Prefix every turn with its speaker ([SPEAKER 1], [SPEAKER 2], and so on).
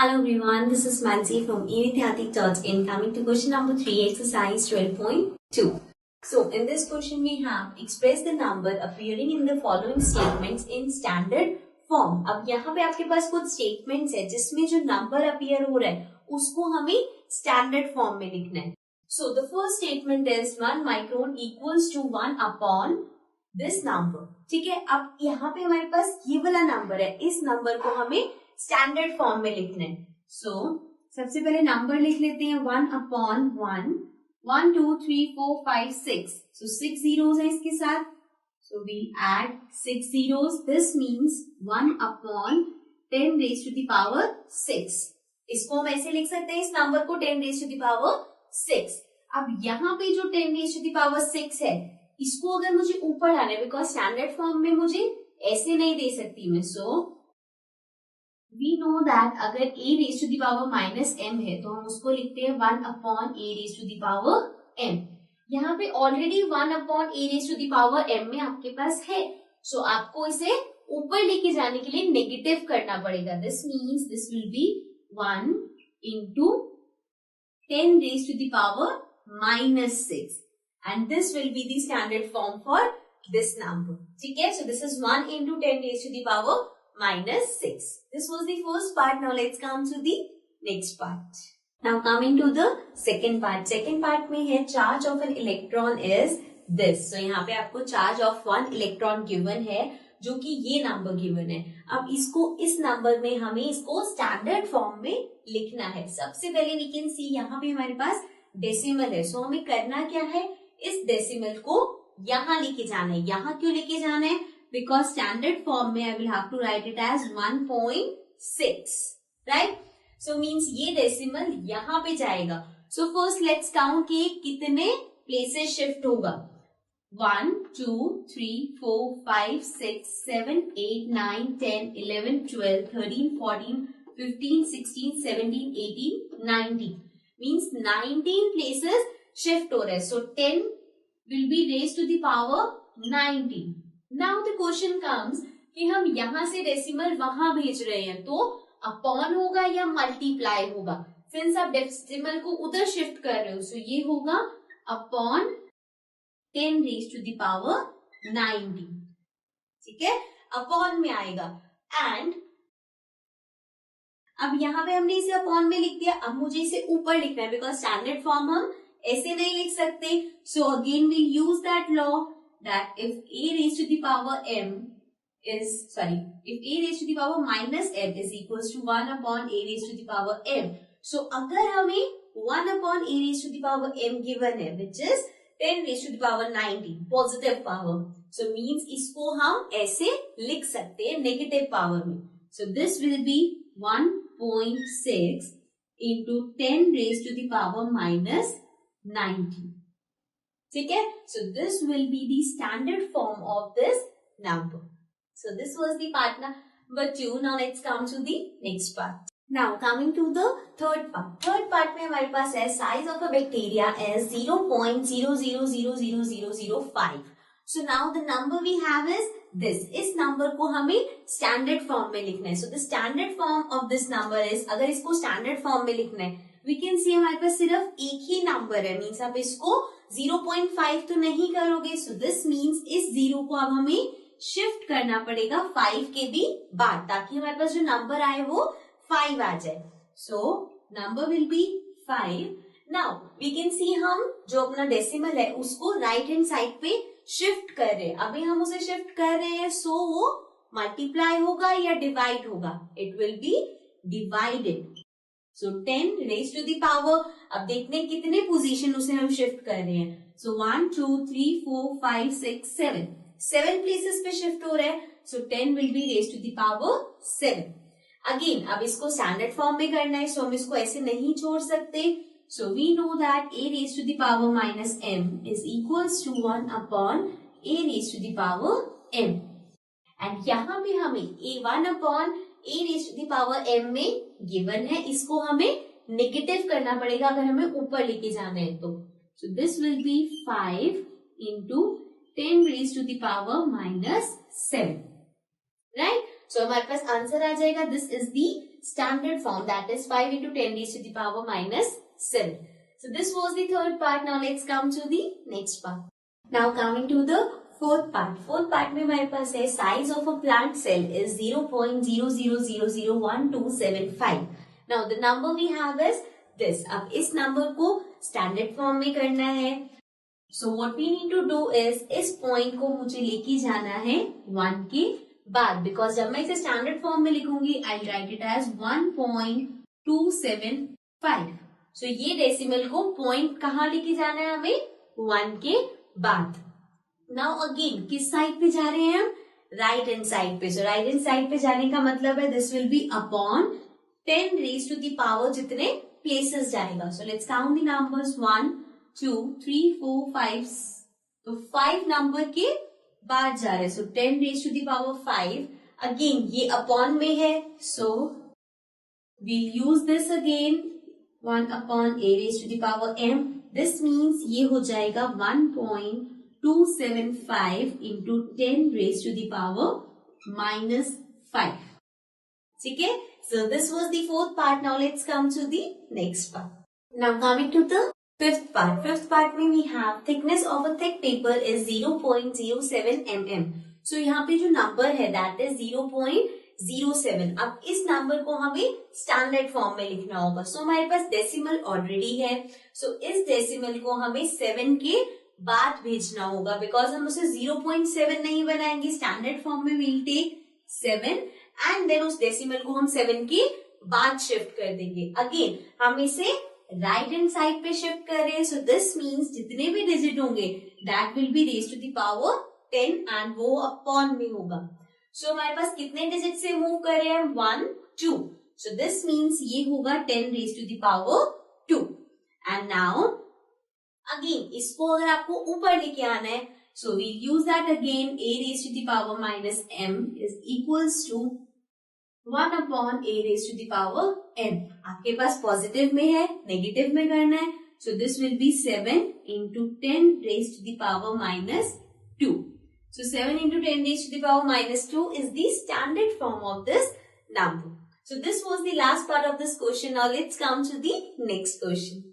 [SPEAKER 1] Hello everyone, this is Mansi from evidyati.in. Coming to question number 3, exercise 12.2. So in this question we have express the number appearing in the following statements in standard form. अब यहाँ पे आपके पास कुछ statements है जिसमें जो number appear हो रहा है उसको हमें standard form में लिखना है. So the first statement is 1 micron equals to 1 upon this number. ठीक है, अब यहाँ पे हमारे पास ये वाला number है, इस number को हमें स्टैंडर्ड फॉर्म में लिखना है. सो सबसे पहले नंबर लिख लेते हैं 1 अपॉन 1, 1 2 3 4 5 6. सो 6 zeros है इसके साथ. So we add 6 zeros. This means 1 upon 10 raise to the power 6. इसको हम ऐसे लिख सकते हैं, इस नंबर को 10 रेज टू द पावर 6. अब यहाँ पे जो 10 रेज टू द पावर 6 है, इसको अगर मुझे ऊपर लाना है, बिकॉज स्टैंडर्ड फॉर्म में मुझे ऐसे नहीं दे सकती मैं. सो we know that अगर a raised to the power minus m है तो हम उसको लिखते हैं 1 upon a raised to the power m. यहाँ पे already 1 upon a raised to the power m में आपके पास है. सो आपको इसे ऊपर लेके जाने के लिए नेगेटिव करना पड़ेगा. This means this will B 1 into 10 raised to the power minus 6 and this will be the standard form for this number. ठीक है, so this is 1 into 10 raised to the power minus 6. This was the first part. Now let's come to the next part. Now coming to the second part. Second part में है charge of an electron is this. So यहाँ पे आपको charge of 1 electron given है जो कि ये number given है. अब इसको इस number में हमें इसको standard form में लिखना है. सबसे पहले we can see यहाँ पे हमारे पास decimal है. So हमें करना क्या है, इस decimal को यहाँ लेके जाना है. यहाँ क्यों लेके जाना है? Because standard form में I will have to write it as 1.6, right? So means ये decimal यहाँ पे जाएगा. So first let's count कि कितने places shift होगा. 1, 2, 3, 4, 5, 6, 7, 8, 9, 10, 11, 12, 13, 14, 15, 16, 17, 18, 19. Means 19 places shift हो रहा है. So 10 will be raised to the power 19. Now the question comes कि हम यहाँ से डेसिमल वहां भेज रहे हैं तो अपॉन होगा या मल्टीप्लाई होगा. सिंस आप डेसिमल को उधर शिफ्ट कर रहे हो, सो ये होगा upon 10 raise to the power 90. ठीक है, अपॉन में आएगा. एंड अब यहाँ पे हमने इसे अपॉन में लिख दिया. अब मुझे इसे ऊपर लिखना है बिकॉज स्टैंडर्ड फॉर्म हम ऐसे नहीं लिख सकते. So again we use that law that if a raised to the power m is, if a raised to the power minus m is equals to 1 upon a raised to the power m. So अगर हमें 1 upon a raised to the power m given है, which is 10 raised to the power 90, positive power. So means इसको हम ऐसे लिख सकते हैं negative power में. So this will be 1.6 into 10 raised to the power minus 90. ठीक है, so this will be the standard form of this number. So this was the part number 2. Now let's come to the next part. Now coming to the third part. Third part में हमारे पास है size of a bacteria is 0.00000005. So now the number we have is this. इस number को हमें standard form में लिखना है. So the standard form of this number is, अगर इसको standard form में लिखना है, we can see हमारे पास सिर्फ एक ही number है. मीन्स आप इसको 0.5 तो नहीं करोगे. सो दिस मीन्स इस 0 को अब हमें शिफ्ट करना पड़ेगा 5 के भी बाद, ताकि हमारे पास जो नंबर आए वो 5 आ जाए. So number will be 5. Now we can see हम जो अपना डेसिमल है उसको राइट हैंड साइड पे शिफ्ट कर रहे हैं. अभी हम उसे शिफ्ट कर रहे हैं, सो वो मल्टीप्लाई होगा या डिवाइड होगा. It will be divided. So 10 raise to the power, अब देखते हैं कितने पोजीशन उसे हम शिफ्ट कर रहे हैं. सो 1 2 3 4 5 6 7 प्लेसेस पे शिफ्ट हो रहा है. So 10 will be raise to the power 7. Again अब इसको स्टैंडर्ड फॉर्म में करना है, सो हम इसको ऐसे नहीं छोड़ सकते. So we know that a raise to the power minus m is equals to 1 upon a raise to the power m. And यहाँ पे हमें a1 upon a raise to the power m में गिवन है, इसको हमें negative करना पड़ेगा अगर हमें ऊपर लेके जाना है तो. So this will be 5 into 10 raise to the power minus 7. Right, so हमारे पास आंसर आ जाएगा. This is the standard form, that is 5 into 10 raised to the power minus 7. So this was the third part. Now let's come to the next part. Now coming to the fourth part. Fourth part में हमारे पास है size of a plant cell is 0.00001275. Now the number we have is this. अब इस number को standard form में करना है. So what we need to do is इस point को मुझे लेके जाना है 1 के बाद, because जब मैं इसे standard form में लिखूंगी I'll write it as 1.275. So ये decimal को point कहाँ लेके जाना है हमें? 1 के बाद. Now again किस साइड पे जा रहे हैं हम? राइट हैंड साइड पे. So राइट हैंड साइड पे जाने का मतलब है this will be upon 10 raised to the power जितने places जाएगा. So let's count the numbers 1, 2, 3, 4, 5. तो 5 number के बाद जा रहे हैं. So 10 raised to the power 5. Again ये upon में है. So we'll use this again. 1 upon a raised to the power m. This means ये हो जाएगा 1.275 into 10 raised to the power minus 5. ठीक है? So this was the fourth part. Now let's come to the next part. Now coming to the fifth part. Fifth part में we have thickness of a thick paper is 0.07 mm. So यहाँ पे जो number है that is 0.07. अब इस number को हमें standard form में लिखना होगा. सो हमारे पास डेसिमल ऑलरेडी है. सो इस डेसिमल को हमें 7 के बाद भेजना होगा, बिकॉज हम उसे 0.7 नहीं बनाएंगे. स्टैंडर्ड फॉर्म में we'll take 7 एंड देन उस डेसिमल को हम 7 के बाद शिफ्ट कर देंगे. अगेन हम इसे राइट हैंड साइड पे शिफ्ट कर रहे हैं. सो दिस मीन्स जितने भी डिजिट होंगे that will be raised to the power 10 and वो अपॉन में होगा. सो हमारे पास कितने डिजिट से मूव कर रहे हैं? 1, 2. सो दिस मीन्स ये होगा 10 raised to the power 2. And now again इसको अगर आपको ऊपर लेके आना है, so we'll use that again. a raised to the power minus m is equals to 1 upon a raised to the power n. आपके पास पॉजिटिव में है, नेगेटिव में करना है. So this will be 7 into 10 raised to the power minus 2. So 7 into 10 raised to the power minus 2 is the standard form of this number. So this was the last part of this question. Now let's come to the next question.